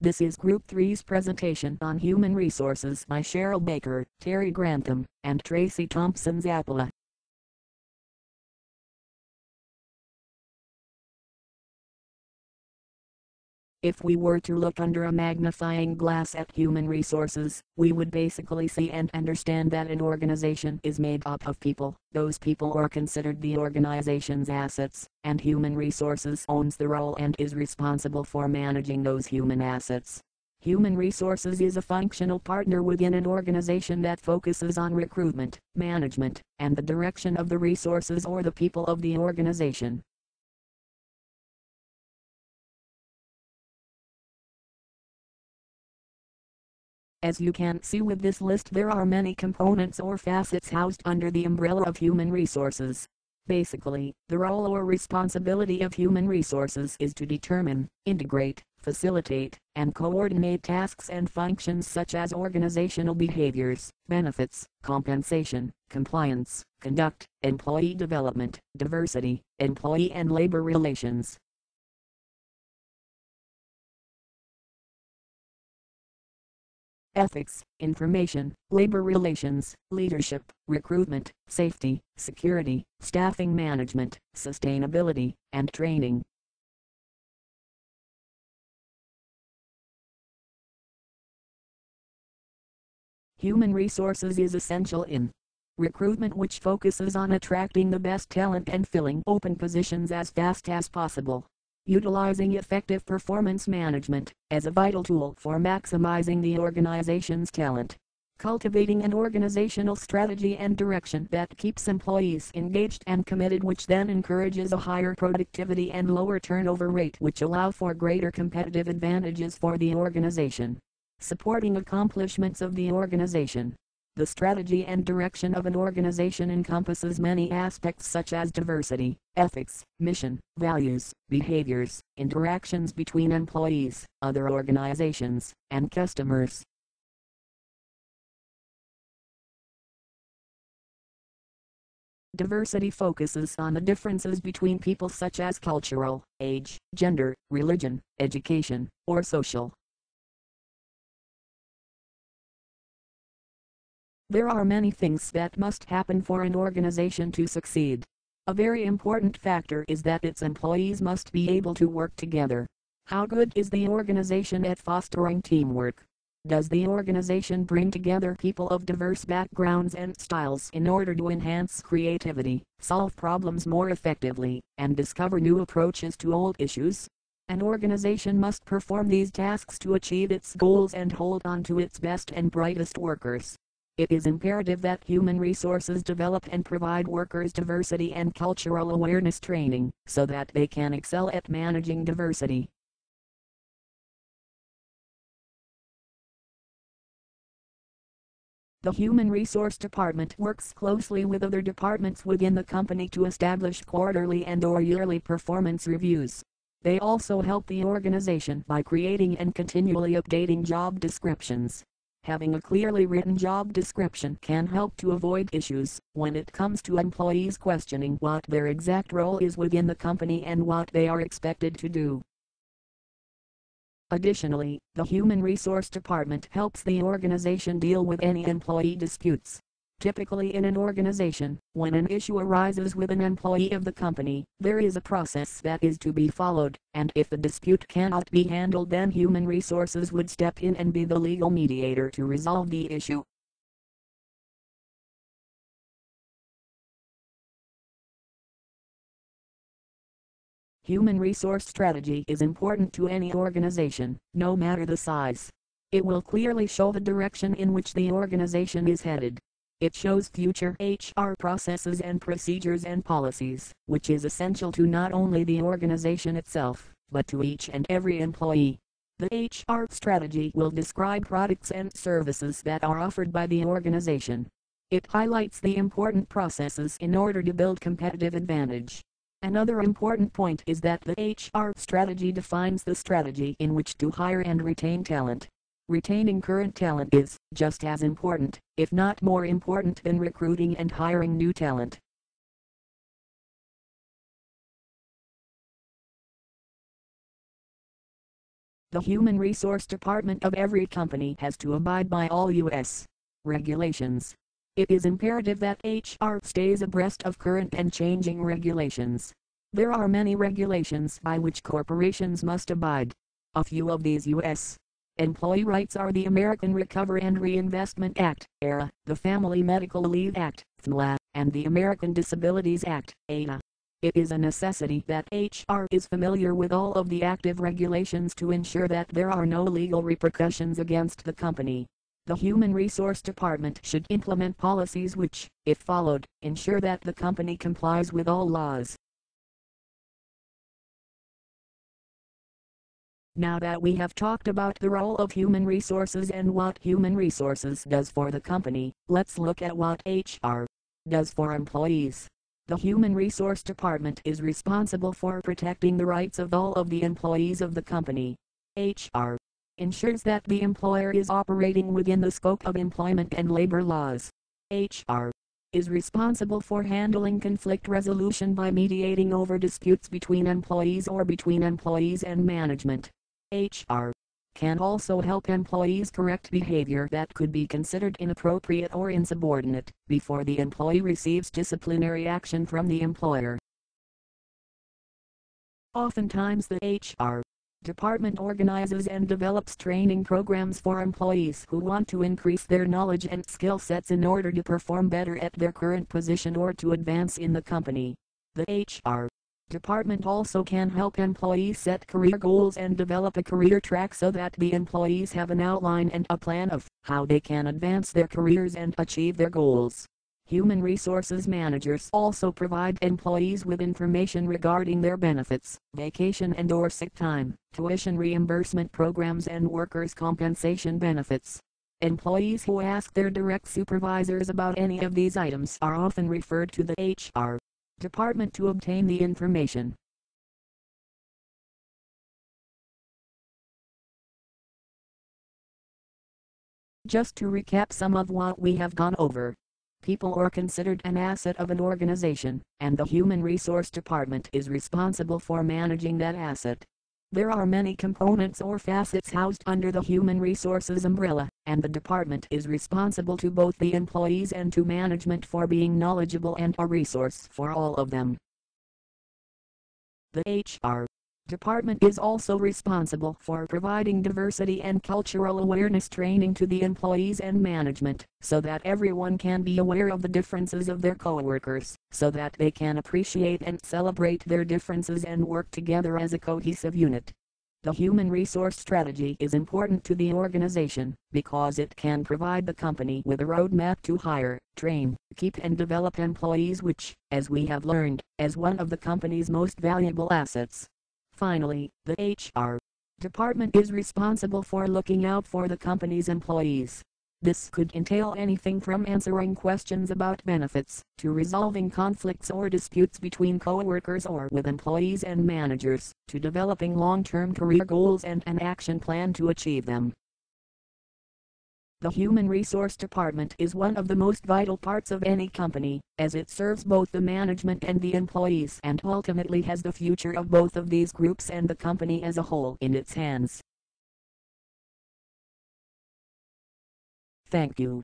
This is Group 3's presentation on human resources by Cheryl Baker, Terry Grantham, and Tracy Thompson-Zappala. If we were to look under a magnifying glass at human resources, we would basically see and understand that an organization is made up of people. Those people are considered the organization's assets, and human resources owns the role and is responsible for managing those human assets. Human resources is a functional partner within an organization that focuses on recruitment, management, and the direction of the resources or the people of the organization. As you can see with this list, there are many components or facets housed under the umbrella of human resources. Basically, the role or responsibility of human resources is to determine, integrate, facilitate, and coordinate tasks and functions such as organizational behaviors, benefits, compensation, compliance, conduct, employee development, diversity, employee and labor relations. Ethics, information, labor relations, leadership, recruitment, safety, security, staffing management, sustainability, and training. Human resources is essential in recruitment, which focuses on attracting the best talent and filling open positions as fast as possible. Utilizing effective performance management as a vital tool for maximizing the organization's talent. Cultivating an organizational strategy and direction that keeps employees engaged and committed, which then encourages a higher productivity and lower turnover rate, which allow for greater competitive advantages for the organization. Supporting accomplishments of the organization. The strategy and direction of an organization encompasses many aspects such as diversity, ethics, mission, values, behaviors, interactions between employees, other organizations, and customers. Diversity focuses on the differences between people such as cultural, age, gender, religion, education, or social. There are many things that must happen for an organization to succeed. A very important factor is that its employees must be able to work together. How good is the organization at fostering teamwork? Does the organization bring together people of diverse backgrounds and styles in order to enhance creativity, solve problems more effectively, and discover new approaches to old issues? An organization must perform these tasks to achieve its goals and hold on to its best and brightest workers. It is imperative that human resources develop and provide workers diversity and cultural awareness training, so that they can excel at managing diversity. The Human Resource Department works closely with other departments within the company to establish quarterly and/or yearly performance reviews. They also help the organization by creating and continually updating job descriptions. Having a clearly written job description can help to avoid issues when it comes to employees questioning what their exact role is within the company and what they are expected to do. Additionally, the Human Resource Department helps the organization deal with any employee disputes. Typically in an organization, when an issue arises with an employee of the company, there is a process that is to be followed, and if the dispute cannot be handled, then human resources would step in and be the legal mediator to resolve the issue. Human resource strategy is important to any organization, no matter the size. It will clearly show the direction in which the organization is headed. It shows future HR processes and procedures and policies, which is essential to not only the organization itself, but to each and every employee. The HR strategy will describe products and services that are offered by the organization. It highlights the important processes in order to build competitive advantage. Another important point is that the HR strategy defines the strategy in which to hire and retain talent. Retaining current talent is just as important, if not more important, than recruiting and hiring new talent. The Human Resource Department of every company has to abide by all U.S. regulations. It is imperative that HR stays abreast of current and changing regulations. There are many regulations by which corporations must abide. A few of these U.S. employee rights are the American Recovery and Reinvestment Act, ARA, the Family Medical Leave Act, FMLA, and the American Disabilities Act, ADA. It is a necessity that HR is familiar with all of the active regulations to ensure that there are no legal repercussions against the company. The Human Resource Department should implement policies which, if followed, ensure that the company complies with all laws. Now that we have talked about the role of human resources and what human resources does for the company, let's look at what HR does for employees. The Human Resource Department is responsible for protecting the rights of all of the employees of the company. HR ensures that the employer is operating within the scope of employment and labor laws. HR is responsible for handling conflict resolution by mediating over disputes between employees or between employees and management. HR can also help employees correct behavior that could be considered inappropriate or insubordinate before the employee receives disciplinary action from the employer. Oftentimes the HR department organizes and develops training programs for employees who want to increase their knowledge and skill sets in order to perform better at their current position or to advance in the company. The HR department also can help employees set career goals and develop a career track so that the employees have an outline and a plan of how they can advance their careers and achieve their goals. Human resources managers also provide employees with information regarding their benefits, vacation and or sick time, tuition reimbursement programs and workers' compensation benefits. Employees who ask their direct supervisors about any of these items are often referred to the HR department to obtain the information. Just to recap some of what we have gone over. People are considered an asset of an organization, and the Human Resource Department is responsible for managing that asset. There are many components or facets housed under the Human Resources umbrella, and the department is responsible to both the employees and to management for being knowledgeable and a resource for all of them. The HR department is also responsible for providing diversity and cultural awareness training to the employees and management, so that everyone can be aware of the differences of their coworkers, so that they can appreciate and celebrate their differences and work together as a cohesive unit. The human resource strategy is important to the organization, because it can provide the company with a roadmap to hire, train, keep and develop employees which, as we have learned, is one of the company's most valuable assets. Finally, the HR department is responsible for looking out for the company's employees. This could entail anything from answering questions about benefits, to resolving conflicts or disputes between coworkers or with employees and managers, to developing long-term career goals and an action plan to achieve them. The Human Resource Department is one of the most vital parts of any company, as it serves both the management and the employees and ultimately has the future of both of these groups and the company as a whole in its hands. Thank you.